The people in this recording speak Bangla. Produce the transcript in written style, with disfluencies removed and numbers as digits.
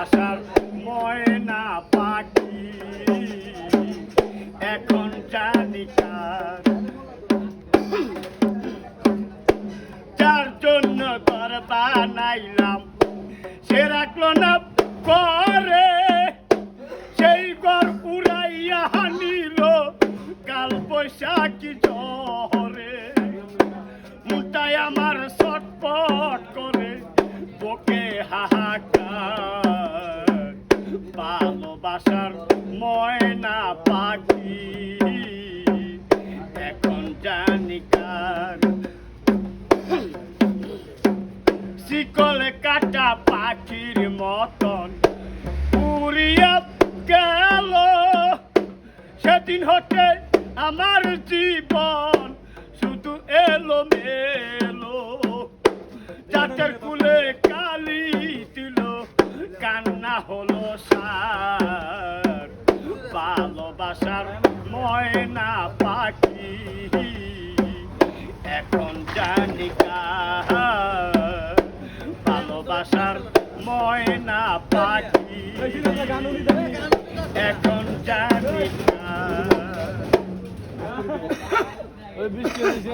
ভালোবাসার ময়না পাখি এখন জানি কার, যার জন্য ঘর বানাইলাম সে রাখলো না করে, সেই ঘর উড়াইয়া নিল কাল বৈশাখী ঝড়ে। মুটায় আমার ছটফট করে বুকে হাহাকার, ভালোবাসার ময়না পাখি এখন জানি কার। শিকলে কাটা পাখির মতন উড়িয়া গেল, সেদিন হতে আমার জীবন শুধু এলো মেলো। জাতের কুলে কালি দিল কান্না হলো সার, ভালোবাসার ময়না পাখি এখন জানি কার, ভালোবাসার ময়না পাখি এখন জানি কার।